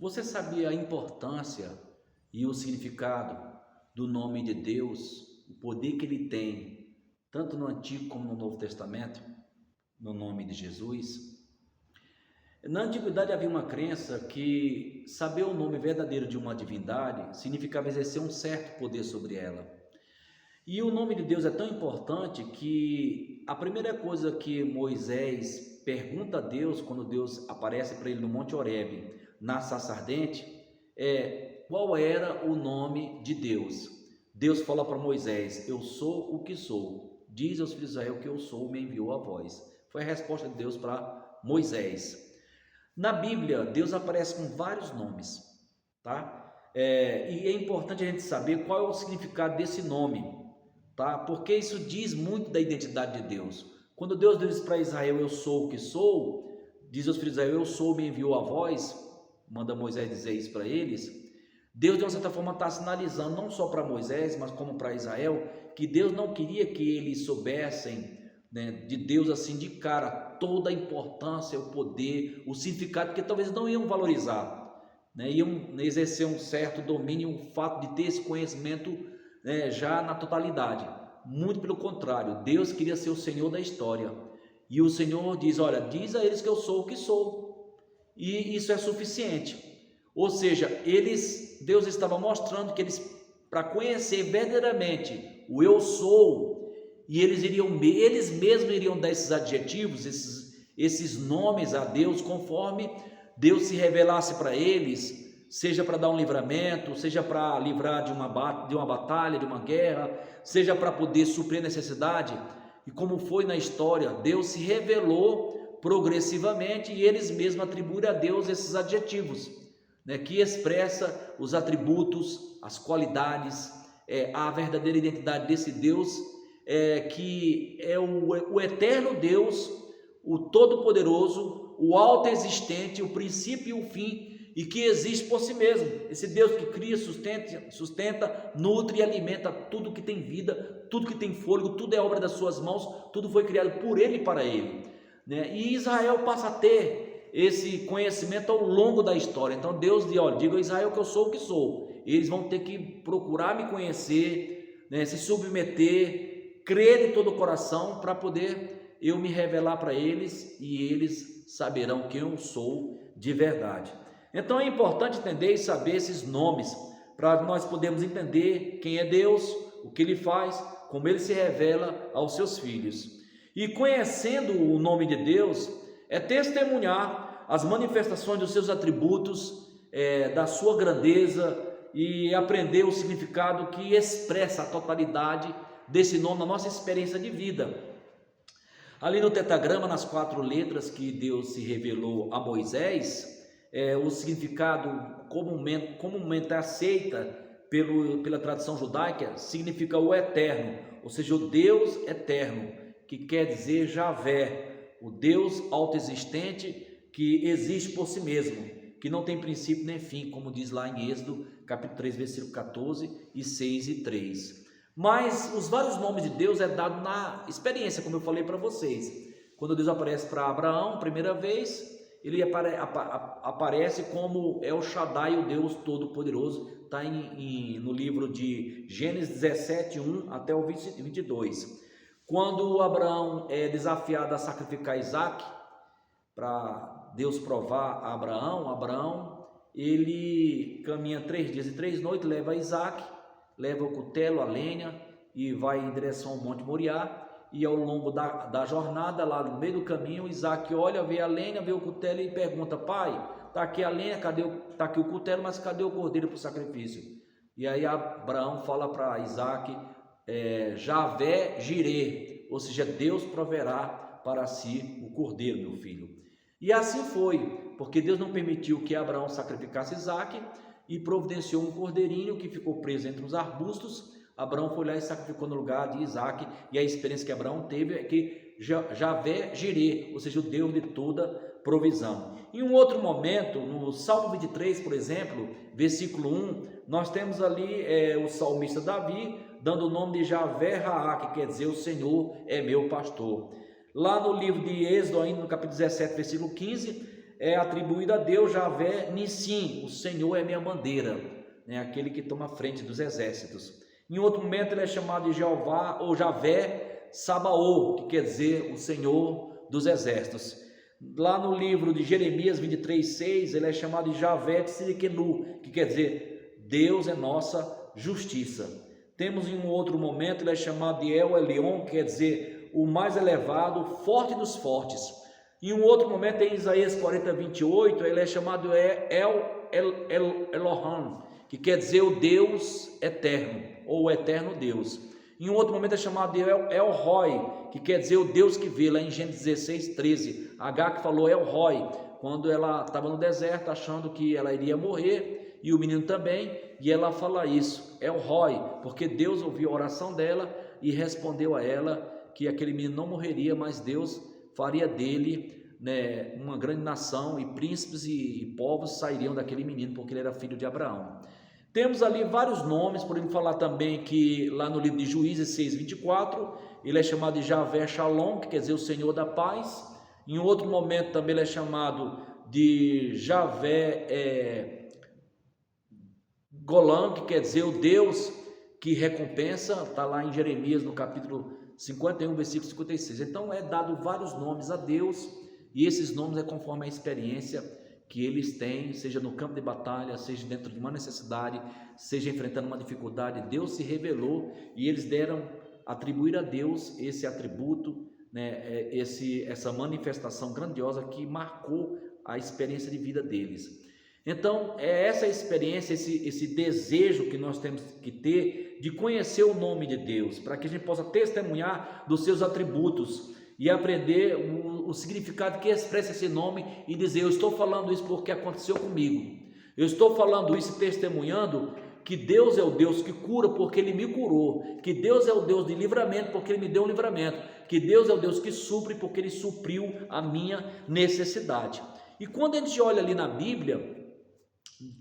Você sabia a importância e o significado do nome de Deus, o poder que ele tem, tanto no Antigo como no Novo Testamento, no nome de Jesus? Na antiguidade havia uma crença que saber o nome verdadeiro de uma divindade significava exercer um certo poder sobre ela. E o nome de Deus é tão importante que a primeira coisa que Moisés pergunta a Deus, quando Deus aparece para ele no Monte Horebe, na sarça ardente, é qual era o nome de Deus. Deus fala para Moisés: eu sou o que sou. Diz aos filhos de Israel que eu sou, me enviou a vós. Foi a resposta de Deus para Moisés. Na Bíblia, Deus aparece com vários nomes, tá? E é importante a gente saber qual é o significado desse nome, tá? Porque isso diz muito da identidade de Deus. Quando Deus diz para Israel: eu sou o que sou, diz aos filhos de Israel: eu sou, me enviou a vós, manda Moisés dizer isso para eles. Deus, de uma certa forma, está sinalizando, não só para Moisés, mas como para Israel, que Deus não queria que eles soubessem, né, de Deus assim de cara, toda a importância, o poder, o significado, porque talvez não iam valorizar, né, iam exercer um certo domínio, o fato de ter esse conhecimento, né, já na totalidade. Muito pelo contrário, Deus queria ser o Senhor da história, e o Senhor diz: olha, diz a eles que eu sou o que sou, e isso é suficiente. Ou seja, Deus estava mostrando que eles, para conhecer verdadeiramente o eu sou, e eles mesmos iriam dar esses adjetivos, esses nomes a Deus, conforme Deus se revelasse para eles, seja para dar um livramento, seja para livrar de uma batalha, de uma guerra, seja para poder suprir a necessidade. E como foi na história, Deus se revelou progressivamente, e eles mesmos atribuem a Deus esses adjetivos, né, que expressa os atributos, as qualidades, a verdadeira identidade desse Deus, que é o eterno Deus, o Todo-Poderoso, o autoexistente, o princípio e o fim, e que existe por si mesmo. Esse Deus que cria, sustenta, nutre e alimenta tudo que tem vida, tudo que tem fôlego, tudo é obra das suas mãos, tudo foi criado por ele e para ele, né? E Israel passa a ter esse conhecimento ao longo da história. Então Deus diz: olha, diga a Israel que eu sou o que sou. Eles vão ter que procurar me conhecer, né, se submeter, crer de todo o coração, para poder eu me revelar para eles, e eles saberão quem eu sou de verdade. Então é importante entender e saber esses nomes, para nós podermos entender quem é Deus, o que ele faz, como ele se revela aos seus filhos. E conhecendo o nome de Deus, é testemunhar as manifestações dos seus atributos, da sua grandeza, e aprender o significado que expressa a totalidade desse nome na nossa experiência de vida. Ali no tetragrama, nas 4 letras que Deus se revelou a Moisés, o significado comumente aceita pela tradição judaica, significa o eterno, ou seja, o Deus eterno, que quer dizer Javé, o Deus autoexistente que existe por si mesmo, que não tem princípio nem fim, como diz lá em Êxodo, capítulo 3, versículo 14, e 6 e 3. Mas os vários nomes de Deus é dado na experiência, como eu falei para vocês. Quando Deus aparece para Abraão, primeira vez, ele aparece como El Shaddai, o Deus Todo-Poderoso. Está no livro de Gênesis 17, 1 até o 22. Quando Abraão é desafiado a sacrificar Isaac, para Deus provar a Abraão, ele caminha 3 dias e 3 noites, leva Isaac, leva o cutelo, a lenha, e vai em direção ao Monte Moriá. E ao longo da jornada, lá no meio do caminho, Isaac olha, vê a lenha, vê o cutelo e pergunta: pai, está aqui a lenha, está aqui o cutelo, mas cadê o cordeiro para o sacrifício? E aí Abraão fala para Isaac: Javé Jirê, ou seja, Deus proverá para si o cordeiro, meu filho. E assim foi, porque Deus não permitiu que Abraão sacrificasse Isaac, e providenciou um cordeirinho que ficou preso entre os arbustos. Abraão foi lá e sacrificou no lugar de Isaac, e a experiência que Abraão teve é que Javé Jirê, ou seja, o Deus de toda provisão. Em um outro momento, no Salmo 23, por exemplo, versículo 1, nós temos ali o salmista Davi dando o nome de Javé Raá, que quer dizer: o Senhor é meu pastor. Lá no livro de Êxodo, ainda no capítulo 17, versículo 15, é atribuído a Deus, Javé Nissim, o Senhor é minha bandeira, né? Aquele que toma a frente dos exércitos. Em outro momento ele é chamado de Jeová ou Javé Sabaô, que quer dizer o Senhor dos exércitos. Lá no livro de Jeremias 23:6, ele é chamado de Javé Tzidkenu, que quer dizer Deus é nossa justiça. Temos em um outro momento, ele é chamado de El Elyon, que quer dizer o mais elevado, forte dos fortes. Em um outro momento, em Isaías 40:28, ele é chamado de Elohim, que quer dizer o Deus eterno, ou o eterno Deus. Em um outro momento é chamado de El Roi, que quer dizer o Deus que vê, lá em Gênesis 16:13. H que falou El Roi, quando ela estava no deserto, achando que ela iria morrer, e o menino também, e ela fala isso, El Roi, porque Deus ouviu a oração dela e respondeu a ela que aquele menino não morreria, mas Deus faria dele, né, uma grande nação, e príncipes e povos sairiam daquele menino, porque ele era filho de Abraão. Temos ali vários nomes, podemos falar também que lá no livro de Juízes 6:24, ele é chamado de Javé Shalom, que quer dizer o Senhor da paz. Em outro momento também ele é chamado de Javé Golã, que quer dizer o Deus que recompensa, está lá em Jeremias no capítulo 51, versículo 56. Então é dado vários nomes a Deus, e esses nomes é conforme a experiência que eles têm, seja no campo de batalha, seja dentro de uma necessidade, seja enfrentando uma dificuldade. Deus se revelou e eles deram atribuir a Deus esse atributo, né, essa manifestação grandiosa que marcou a experiência de vida deles. Então é essa experiência, esse desejo que nós temos que ter de conhecer o nome de Deus, para que a gente possa testemunhar dos seus atributos e aprender o significado que expressa esse nome e dizer: eu estou falando isso porque aconteceu comigo, eu estou falando isso testemunhando que Deus é o Deus que cura porque Ele me curou, que Deus é o Deus de livramento porque Ele me deu um livramento, que Deus é o Deus que supre porque Ele supriu a minha necessidade. E quando a gente olha ali na Bíblia,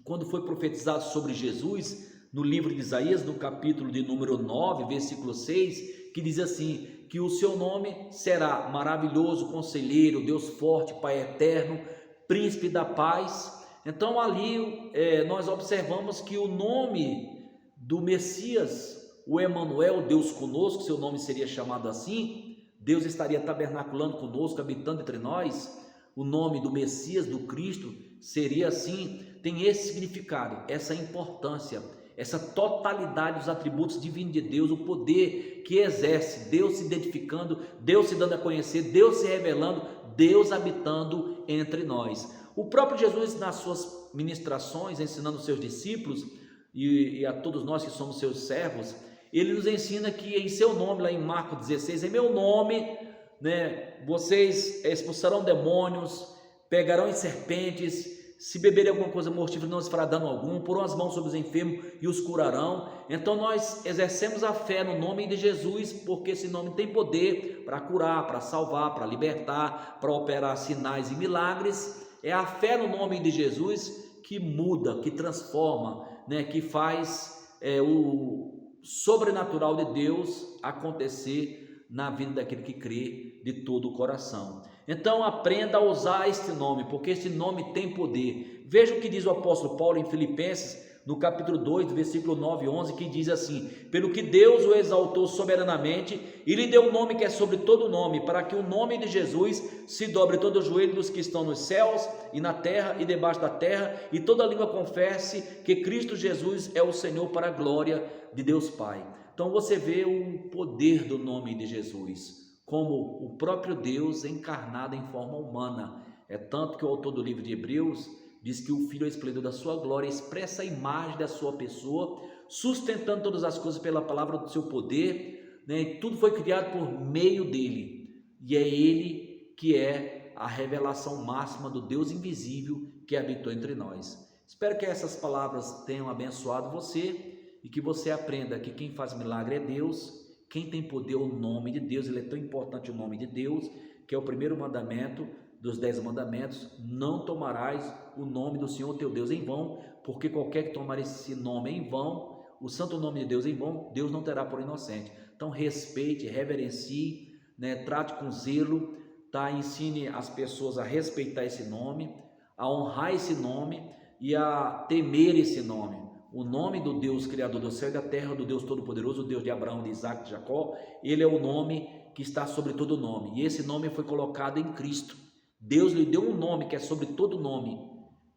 quando foi profetizado sobre Jesus, no livro de Isaías, no capítulo de número 9, versículo 6, que diz assim, que o seu nome será maravilhoso, conselheiro, Deus forte, Pai eterno, príncipe da paz. Então ali nós observamos que o nome do Messias, o Emanuel, Deus conosco, seu nome seria chamado assim, Deus estaria tabernaculando conosco, habitando entre nós. O nome do Messias, do Cristo, seria assim, tem esse significado, essa importância, essa totalidade dos atributos divinos de Deus, o poder que exerce, Deus se identificando, Deus se dando a conhecer, Deus se revelando, Deus habitando entre nós. O próprio Jesus, nas suas ministrações, ensinando os seus discípulos e a todos nós que somos seus servos, ele nos ensina que em seu nome, lá em Marcos 16, em meu nome, né, vocês expulsarão demônios, pegarão em serpentes, se beberem alguma coisa mortífera não lhes fará dano algum, porão as mãos sobre os enfermos e os curarão. Então nós exercemos a fé no nome de Jesus, porque esse nome tem poder para curar, para salvar, para libertar, para operar sinais e milagres. É a fé no nome de Jesus que muda, que transforma, né, que faz o sobrenatural de Deus acontecer na vida daquele que crê de todo o coração. Então aprenda a usar este nome, porque este nome tem poder. Veja o que diz o apóstolo Paulo em Filipenses, no capítulo 2, versículo 9 e 11, que diz assim: pelo que Deus o exaltou soberanamente e lhe deu um nome que é sobre todo nome, para que o nome de Jesus se dobre todo o joelho dos que estão nos céus e na terra e debaixo da terra, e toda língua confesse que Cristo Jesus é o Senhor, para a glória de Deus Pai. Então você vê o poder do nome de Jesus, como o próprio Deus encarnado em forma humana. É tanto que o autor do livro de Hebreus diz que o Filho é o esplendor da sua glória, expressa a imagem da sua pessoa, sustentando todas as coisas pela palavra do seu poder, né? E tudo foi criado por meio dele, e é ele que é a revelação máxima do Deus invisível que habitou entre nós. Espero que essas palavras tenham abençoado você e que você aprenda que quem faz milagre é Deus. Quem tem poder é o nome de Deus. Ele é tão importante, o nome de Deus, que é o primeiro mandamento dos 10 mandamentos: não tomarás o nome do Senhor teu Deus em vão, porque qualquer que tomar esse nome em vão, o santo nome de Deus em vão, Deus não terá por inocente. Então respeite, reverencie, né? Trate com zelo, tá? Ensine as pessoas a respeitar esse nome, a honrar esse nome e a temer esse nome. O nome do Deus Criador do céu e da terra, do Deus Todo-Poderoso, o Deus de Abraão, de Isaac, de Jacó, ele é o nome que está sobre todo nome, e esse nome foi colocado em Cristo. Deus lhe deu um nome que é sobre todo nome,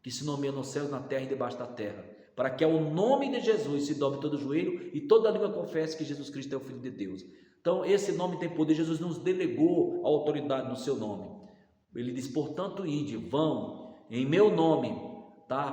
que se nomeia no céu, na terra e debaixo da terra, para que ao nome de Jesus se dobre todo joelho e toda língua confesse que Jesus Cristo é o Filho de Deus. Então esse nome tem poder, Jesus nos delegou a autoridade no seu nome. Ele diz, portanto, ide, vão, em meu nome,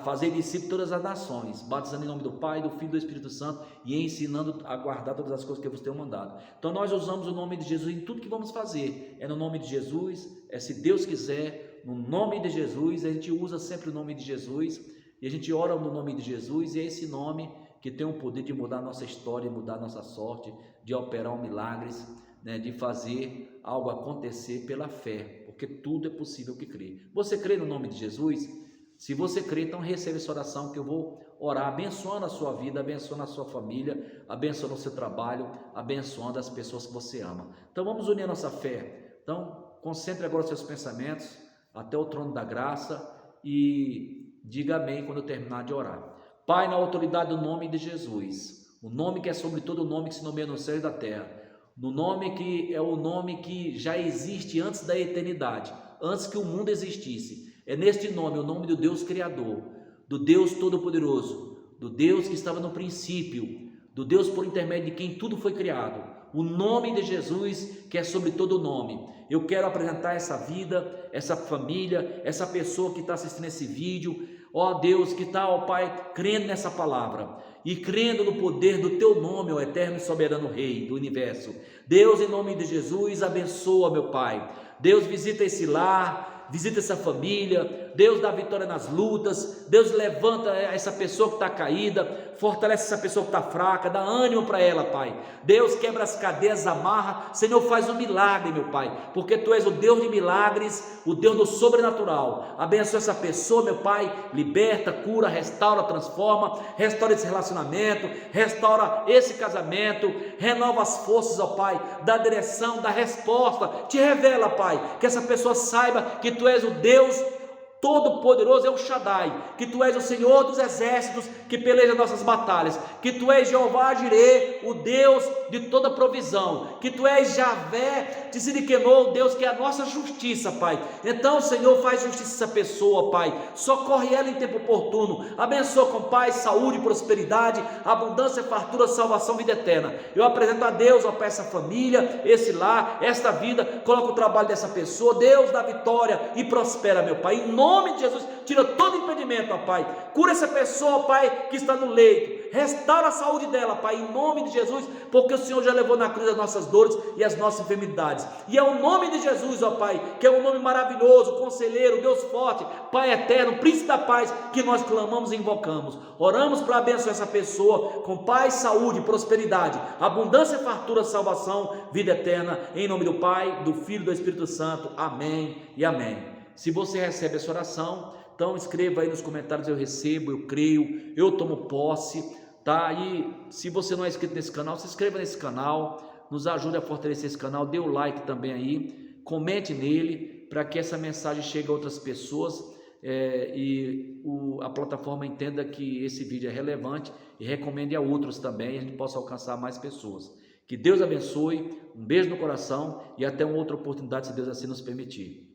fazer discípulos de todas as nações, batizando em nome do Pai, do Filho e do Espírito Santo e ensinando a guardar todas as coisas que eu vos tenho mandado. Então nós usamos o nome de Jesus em tudo que vamos fazer, é no nome de Jesus, é se Deus quiser, no nome de Jesus, a gente usa sempre o nome de Jesus e a gente ora no nome de Jesus, e é esse nome que tem o poder de mudar a nossa história, mudar a nossa sorte, de operar milagres, né, de fazer algo acontecer pela fé, porque tudo é possível que crê. Você crê no nome de Jesus? Se você crê, então receba essa oração que eu vou orar, abençoando a sua vida, abençoando a sua família, abençoando o seu trabalho, abençoando as pessoas que você ama. Então vamos unir a nossa fé. Então concentre agora os seus pensamentos até o trono da graça e diga amém quando eu terminar de orar. Pai, na autoridade do nome de Jesus, o nome que é sobre todo nome que se nomeia no céu e da terra, no nome que é o nome que já existe antes da eternidade, antes que o mundo existisse. É neste nome, o nome do Deus Criador, do Deus Todo-Poderoso, do Deus que estava no princípio, do Deus por intermédio de quem tudo foi criado, o nome de Jesus que é sobre todo nome. Eu quero apresentar essa vida, essa família, essa pessoa que está assistindo esse vídeo, ó Deus, que está, ó Pai, crendo nessa palavra e crendo no poder do Teu nome, ó eterno e soberano Rei do universo. Deus, em nome de Jesus, abençoa, meu Pai. Deus, visita esse lar, visita essa família. Deus dá vitória nas lutas. Deus levanta essa pessoa que está caída, fortalece essa pessoa que está fraca, dá ânimo para ela, Pai. Deus quebra as cadeias, amarra. Senhor, faz um milagre, meu Pai, porque Tu és o Deus de milagres, o Deus do sobrenatural. Abençoa essa pessoa, meu Pai, liberta, cura, restaura, transforma, restaura esse relacionamento, restaura esse casamento, renova as forças, ó Pai, dá direção, dá resposta, te revela, Pai, que essa pessoa saiba que Tu és o Deus Todo-Poderoso, é o Shaddai, que Tu és o Senhor dos exércitos que peleja nossas batalhas, que Tu és Jeová Jireh, o Deus de toda provisão, que Tu és Javé de Siriquenô, o Deus que é a nossa justiça, Pai. Então, Senhor, faz justiça essa pessoa, Pai, socorre ela em tempo oportuno, abençoa com paz, saúde, prosperidade, abundância, fartura, salvação, vida eterna. Eu apresento a Deus, ó Pai, essa família, esse lar, esta vida, coloca o trabalho dessa pessoa. Deus dá vitória e prospera, meu Pai, em nome de Jesus, tira todo impedimento, ó Pai, cura essa pessoa, ó Pai, que está no leito, restaura a saúde dela, Pai, em nome de Jesus, porque o Senhor já levou na cruz as nossas dores e as nossas enfermidades, e é o nome de Jesus, ó Pai, que é um nome maravilhoso, conselheiro, Deus forte, Pai eterno, príncipe da paz, que nós clamamos e invocamos. Oramos para abençoar essa pessoa com paz, saúde, prosperidade, abundância, fartura, salvação, vida eterna, em nome do Pai, do Filho e do Espírito Santo, amém e amém. Se você recebe essa oração, então escreva aí nos comentários: eu recebo, eu creio, eu tomo posse, tá? E se você não é inscrito nesse canal, se inscreva nesse canal, nos ajude a fortalecer esse canal, dê o like também aí, comente nele, para que essa mensagem chegue a outras pessoas a plataforma entenda que esse vídeo é relevante e recomende a outros também, e a gente possa alcançar mais pessoas. Que Deus abençoe, um beijo no coração e até uma outra oportunidade, se Deus assim nos permitir.